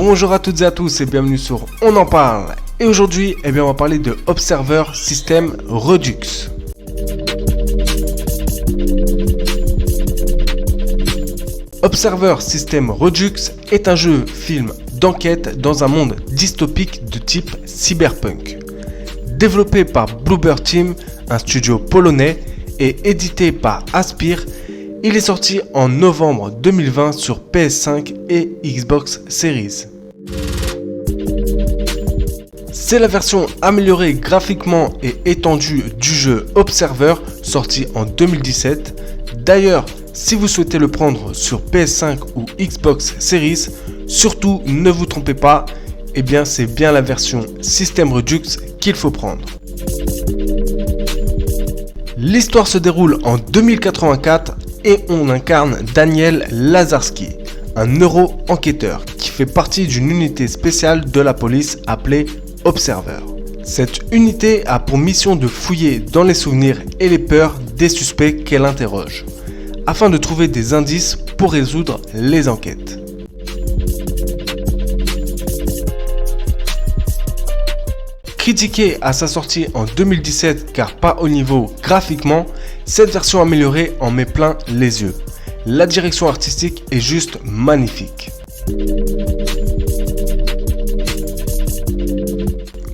Bonjour à toutes et à tous et bienvenue sur On en parle. Et aujourd'hui, on va parler de Observer System Redux. Observer System Redux est un jeu-film d'enquête dans un monde dystopique de type cyberpunk. Développé par Bloober Team, un studio polonais, et édité par Aspyr, il est sorti en novembre 2020 sur PS5 et Xbox Series. C'est la version améliorée graphiquement et étendue du jeu Observer, sorti en 2017. D'ailleurs, si vous souhaitez le prendre sur PS5 ou Xbox Series, surtout ne vous trompez pas, c'est bien la version System Redux qu'il faut prendre. L'histoire se déroule en 2084 et on incarne Daniel Lazarski, un neuro-enquêteur qui fait partie d'une unité spéciale de la police appelée Observer. Cette unité a pour mission de fouiller dans les souvenirs et les peurs des suspects qu'elle interroge, afin de trouver des indices pour résoudre les enquêtes. Critiquée à sa sortie en 2017 car pas au niveau graphiquement, cette version améliorée en met plein les yeux. La direction artistique est juste magnifique.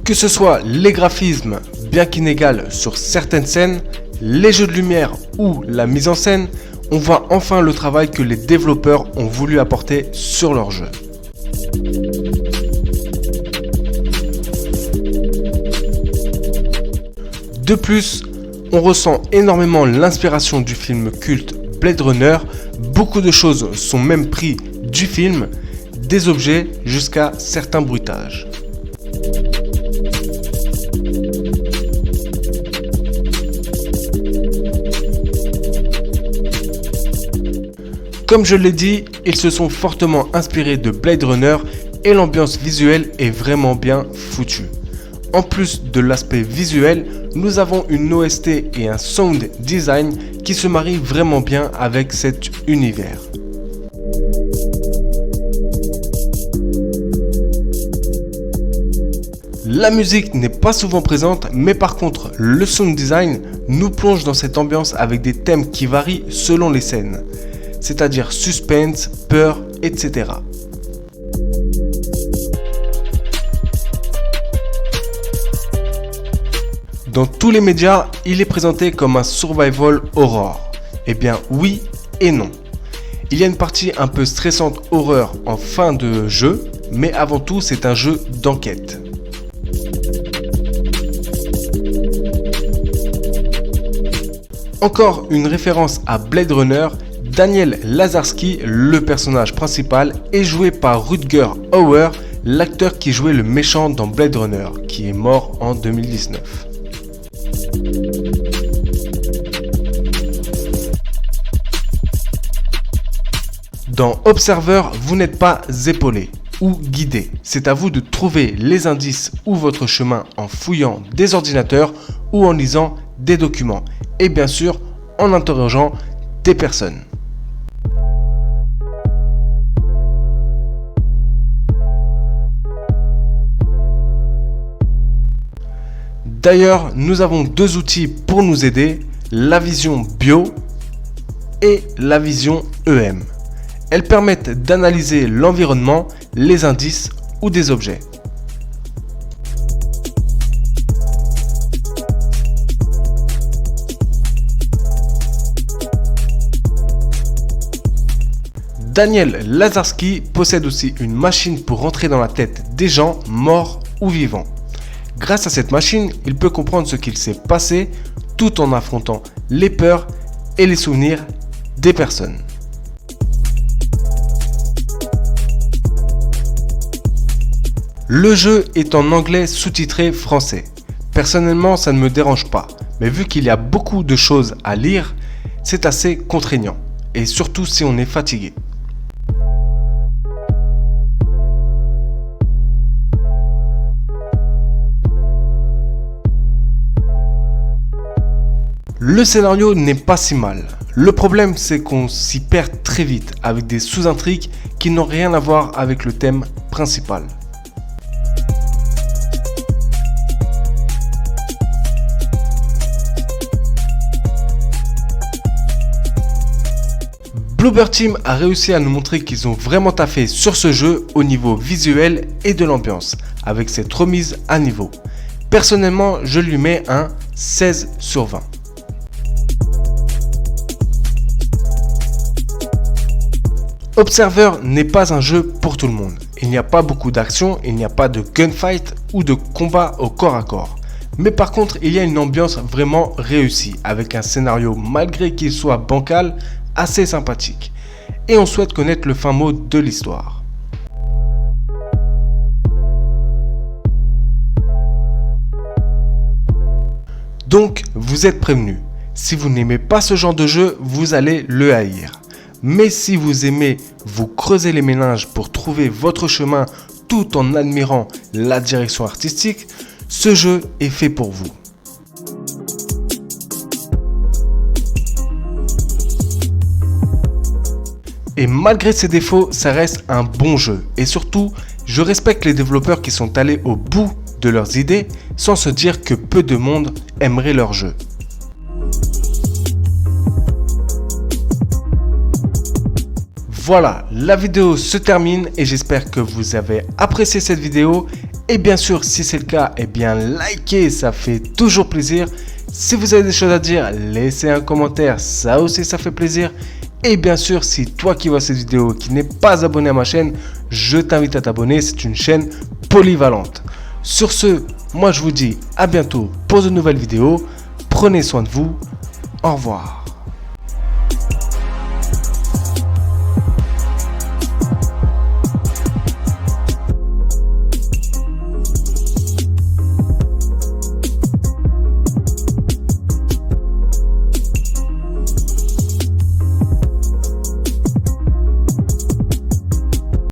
Que ce soit les graphismes bien qu'inégaux sur certaines scènes, les jeux de lumière ou la mise en scène, on voit enfin le travail que les développeurs ont voulu apporter sur leur jeu. De plus, on ressent énormément l'inspiration du film culte Blade Runner. Beaucoup de choses sont même prises du film, des objets jusqu'à certains bruitages. Comme je l'ai dit, ils se sont fortement inspirés de Blade Runner et l'ambiance visuelle est vraiment bien foutue. En plus de l'aspect visuel, nous avons une OST et un sound design qui se marient vraiment bien avec cet univers. La musique n'est pas souvent présente, mais par contre, le sound design nous plonge dans cette ambiance avec des thèmes qui varient selon les scènes, c'est-à-dire suspense, peur, etc. Dans tous les médias, il est présenté comme un survival horror. Oui et non. Il y a une partie un peu stressante horreur en fin de jeu, mais avant tout c'est un jeu d'enquête. Encore une référence à Blade Runner, Daniel Lazarski, le personnage principal, est joué par Rutger Hauer, l'acteur qui jouait le méchant dans Blade Runner, qui est mort en 2019. Dans Observer, vous n'êtes pas épaulé ou guidé. C'est à vous de trouver les indices ou votre chemin en fouillant des ordinateurs ou en lisant des documents. Et bien sûr, en interrogeant des personnes. D'ailleurs, nous avons deux outils pour nous aider, la vision bio et la vision EM. Elles permettent d'analyser l'environnement, les indices ou des objets. Daniel Lazarski possède aussi une machine pour rentrer dans la tête des gens morts ou vivants. Grâce à cette machine, il peut comprendre ce qu'il s'est passé tout en affrontant les peurs et les souvenirs des personnes. Le jeu est en anglais sous-titré français. Personnellement, ça ne me dérange pas, mais vu qu'il y a beaucoup de choses à lire, c'est assez contraignant, et surtout si on est fatigué. Le scénario n'est pas si mal. Le problème, c'est qu'on s'y perd très vite avec des sous-intrigues qui n'ont rien à voir avec le thème principal. Bloober Team a réussi à nous montrer qu'ils ont vraiment taffé sur ce jeu au niveau visuel et de l'ambiance, avec cette remise à niveau. Personnellement, je lui mets un 16 sur 20. Observer n'est pas un jeu pour tout le monde. Il n'y a pas beaucoup d'action, il n'y a pas de gunfight ou de combat au corps à corps. Mais par contre, il y a une ambiance vraiment réussie, avec un scénario malgré qu'il soit bancal, assez sympathique. Et on souhaite connaître le fin mot de l'histoire. Donc, vous êtes prévenus. Si vous n'aimez pas ce genre de jeu, vous allez le haïr. Mais si vous aimez vous creuser les méninges pour trouver votre chemin tout en admirant la direction artistique, ce jeu est fait pour vous. Et malgré ses défauts, ça reste un bon jeu. Et surtout, je respecte les développeurs qui sont allés au bout de leurs idées sans se dire que peu de monde aimerait leur jeu. Voilà, la vidéo se termine et j'espère que vous avez apprécié cette vidéo. Et bien sûr, si c'est le cas, eh bien likez, ça fait toujours plaisir. Si vous avez des choses à dire, laissez un commentaire, ça aussi ça fait plaisir. Et bien sûr, si toi qui vois cette vidéo qui n'es pas abonné à ma chaîne, je t'invite à t'abonner, c'est une chaîne polyvalente. Sur ce, moi je vous dis à bientôt pour de nouvelles vidéos. Prenez soin de vous, au revoir.